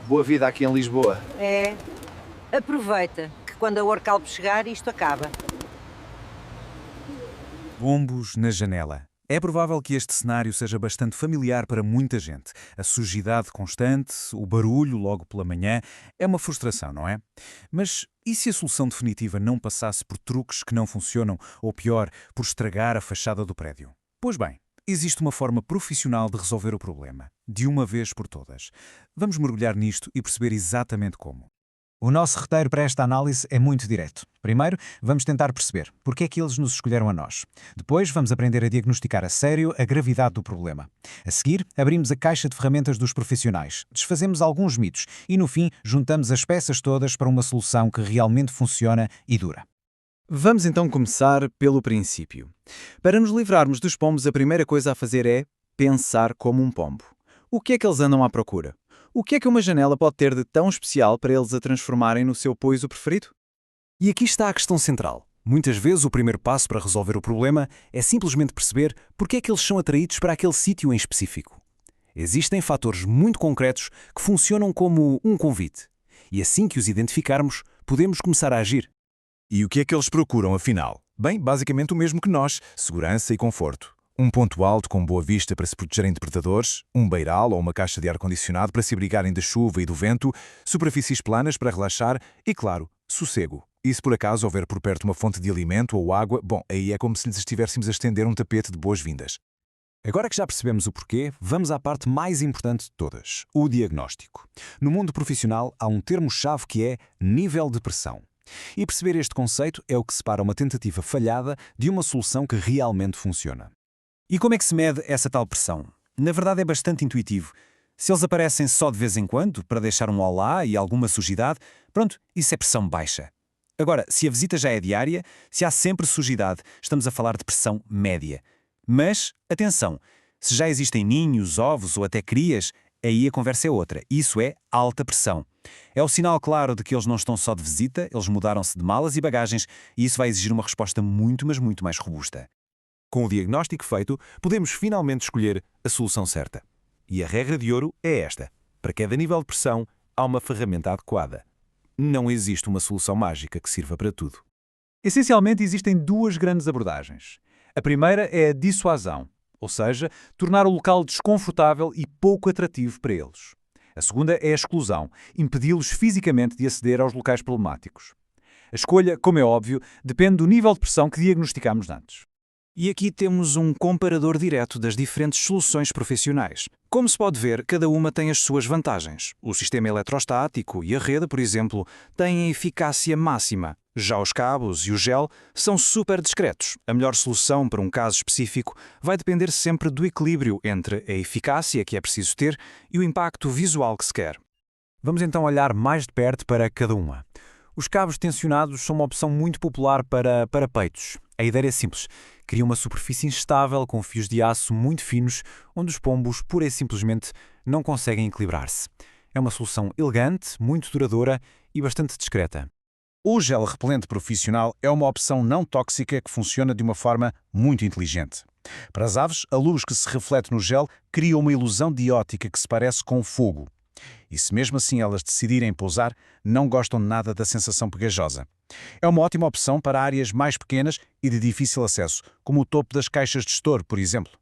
Boa vida aqui em Lisboa. É. Aproveita, que quando a Orcalp chegar, isto acaba. Pombos na janela. É provável que este cenário seja bastante familiar para muita gente. A sujidade constante, o barulho logo pela manhã, é uma frustração, não é? Mas e se a solução definitiva não passasse por truques que não funcionam, ou pior, por estragar a fachada do prédio? Pois bem, existe uma forma profissional de resolver o problema, de uma vez por todas. Vamos mergulhar nisto e perceber exatamente como. O nosso roteiro para esta análise é muito direto. Primeiro, vamos tentar perceber porque é que eles nos escolheram a nós. Depois, vamos aprender a diagnosticar a sério a gravidade do problema. A seguir, abrimos a caixa de ferramentas dos profissionais, desfazemos alguns mitos e, no fim, juntamos as peças todas para uma solução que realmente funciona e dura. Vamos então começar pelo princípio. Para nos livrarmos dos pombos, a primeira coisa a fazer é pensar como um pombo. O que é que eles andam à procura? O que é que uma janela pode ter de tão especial para eles a transformarem no seu poiso preferido? E aqui está a questão central. Muitas vezes o primeiro passo para resolver o problema é simplesmente perceber porque é que eles são atraídos para aquele sítio em específico. Existem fatores muito concretos que funcionam como um convite. E assim que os identificarmos, podemos começar a agir. E o que é que eles procuram, afinal? Bem, basicamente o mesmo que nós, segurança e conforto. Um ponto alto com boa vista para se protegerem de predadores, um beiral ou uma caixa de ar-condicionado para se abrigarem da chuva e do vento, superfícies planas para relaxar e, claro, sossego. E se por acaso houver por perto uma fonte de alimento ou água, bom, aí é como se lhes estivéssemos a estender um tapete de boas-vindas. Agora que já percebemos o porquê, vamos à parte mais importante de todas, o diagnóstico. No mundo profissional há um termo-chave que é nível de pressão. E perceber este conceito é o que separa uma tentativa falhada de uma solução que realmente funciona. E como é que se mede essa tal pressão? Na verdade é bastante intuitivo. Se eles aparecem só de vez em quando, para deixar um olá e alguma sujidade, pronto, isso é pressão baixa. Agora, se a visita já é diária, se há sempre sujidade, estamos a falar de pressão média. Mas, atenção, se já existem ninhos, ovos ou até crias, aí a conversa é outra. Isso é alta pressão. É o sinal claro de que eles não estão só de visita, eles mudaram-se de malas e bagagens, e isso vai exigir uma resposta muito, mas muito mais robusta. Com o diagnóstico feito, podemos finalmente escolher a solução certa. E a regra de ouro é esta. Para cada nível de pressão, há uma ferramenta adequada. Não existe uma solução mágica que sirva para tudo. Essencialmente, existem duas grandes abordagens. A primeira é a dissuasão, ou seja, tornar o local desconfortável e pouco atrativo para eles. A segunda é a exclusão, impedi-los fisicamente de aceder aos locais problemáticos. A escolha, como é óbvio, depende do nível de pressão que diagnosticamos antes. E aqui temos um comparador direto das diferentes soluções profissionais. Como se pode ver, cada uma tem as suas vantagens. O sistema eletrostático e a rede, por exemplo, têm a eficácia máxima. Já os cabos e o gel são super discretos. A melhor solução para um caso específico vai depender sempre do equilíbrio entre a eficácia que é preciso ter e o impacto visual que se quer. Vamos então olhar mais de perto para cada uma. Os cabos tensionados são uma opção muito popular para peitos. A ideia é simples. Cria uma superfície instável com fios de aço muito finos, onde os pombos, pura e simplesmente, não conseguem equilibrar-se. É uma solução elegante, muito duradoura e bastante discreta. O gel repelente profissional é uma opção não tóxica que funciona de uma forma muito inteligente. Para as aves, a luz que se reflete no gel cria uma ilusão de ótica que se parece com fogo. E se mesmo assim elas decidirem pousar, não gostam nada da sensação pegajosa. É uma ótima opção para áreas mais pequenas e de difícil acesso, como o topo das caixas de estouro, por exemplo.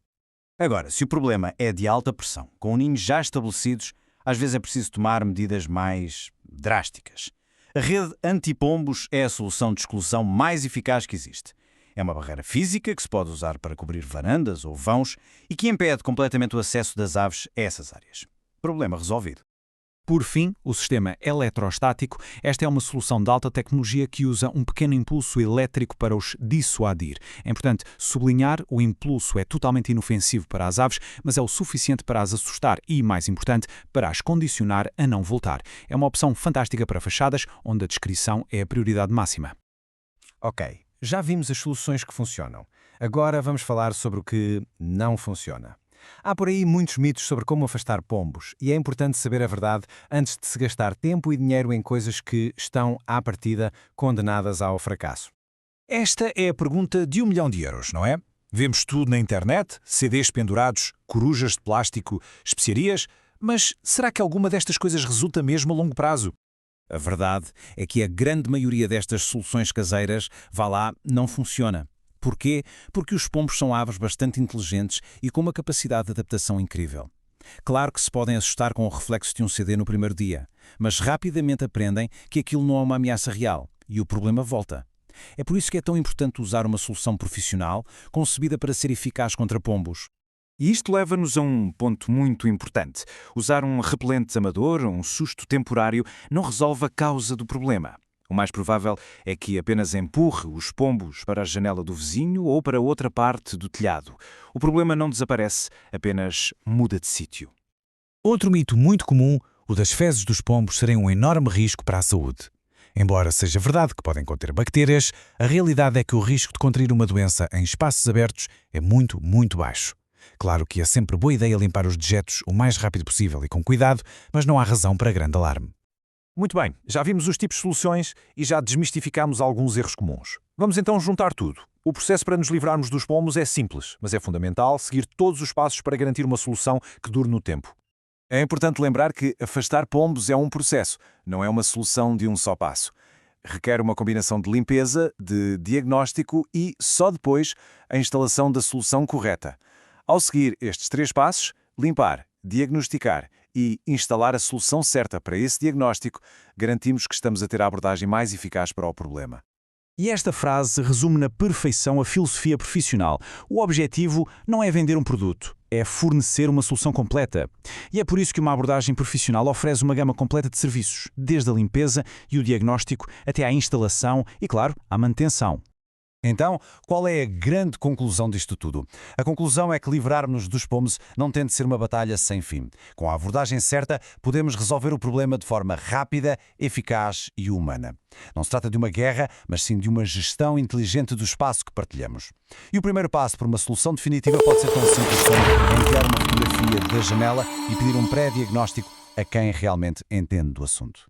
Agora, se o problema é de alta pressão, com ninhos já estabelecidos, às vezes é preciso tomar medidas mais drásticas. A rede anti-pombos é a solução de exclusão mais eficaz que existe. É uma barreira física que se pode usar para cobrir varandas ou vãos e que impede completamente o acesso das aves a essas áreas. Problema resolvido. Por fim, o sistema eletrostático. Esta é uma solução de alta tecnologia que usa um pequeno impulso elétrico para os dissuadir. É importante sublinhar, o impulso é totalmente inofensivo para as aves, mas é o suficiente para as assustar e, mais importante, para as condicionar a não voltar. É uma opção fantástica para fachadas, onde a descrição é a prioridade máxima. Ok, já vimos as soluções que funcionam. Agora vamos falar sobre o que não funciona. Há por aí muitos mitos sobre como afastar pombos e é importante saber a verdade antes de se gastar tempo e dinheiro em coisas que estão, à partida, condenadas ao fracasso. Esta é a pergunta de 1 milhão de euros, não é? Vemos tudo na internet, CDs pendurados, corujas de plástico, especiarias, Mas será que alguma destas coisas resulta mesmo a longo prazo? A verdade é que a grande maioria destas soluções caseiras, vá lá, não funciona. Porquê? Porque os pombos são aves bastante inteligentes e com uma capacidade de adaptação incrível. Claro que se podem assustar com o reflexo de um CD no primeiro dia, mas rapidamente aprendem que aquilo não é uma ameaça real e o problema volta. É por isso que é tão importante usar uma solução profissional concebida para ser eficaz contra pombos. E isto leva-nos a um ponto muito importante. Usar um repelente amador, um susto temporário, não resolve a causa do problema. O mais provável é que apenas empurre os pombos para a janela do vizinho ou para outra parte do telhado. O problema não desaparece, apenas muda de sítio. Outro mito muito comum, o das fezes dos pombos serem um enorme risco para a saúde. Embora seja verdade que podem conter bactérias, a realidade é que o risco de contrair uma doença em espaços abertos é muito, muito baixo. Claro que é sempre boa ideia limpar os dejetos o mais rápido possível e com cuidado, mas não há razão para grande alarme. Muito bem, já vimos os tipos de soluções e já desmistificámos alguns erros comuns. Vamos então juntar tudo. O processo para nos livrarmos dos pombos é simples, mas é fundamental seguir todos os passos para garantir uma solução que dure no tempo. É importante lembrar que afastar pombos é um processo, não é uma solução de um só passo. Requer uma combinação de limpeza, de diagnóstico e, só depois, a instalação da solução correta. Ao seguir estes 3 passos, limpar, diagnosticar e instalar a solução certa para esse diagnóstico, garantimos que estamos a ter a abordagem mais eficaz para o problema. E esta frase resume na perfeição a filosofia profissional. O objetivo não é vender um produto, é fornecer uma solução completa. E é por isso que uma abordagem profissional oferece uma gama completa de serviços, desde a limpeza e o diagnóstico até à instalação e, claro, à manutenção. Então, qual é a grande conclusão disto tudo? A conclusão é que livrar-nos dos pombos não tem de ser uma batalha sem fim. Com a abordagem certa, podemos resolver o problema de forma rápida, eficaz e humana. Não se trata de uma guerra, mas sim de uma gestão inteligente do espaço que partilhamos. E o primeiro passo para uma solução definitiva pode ser tão simples como enviar uma fotografia da janela e pedir um pré-diagnóstico a quem realmente entende do assunto.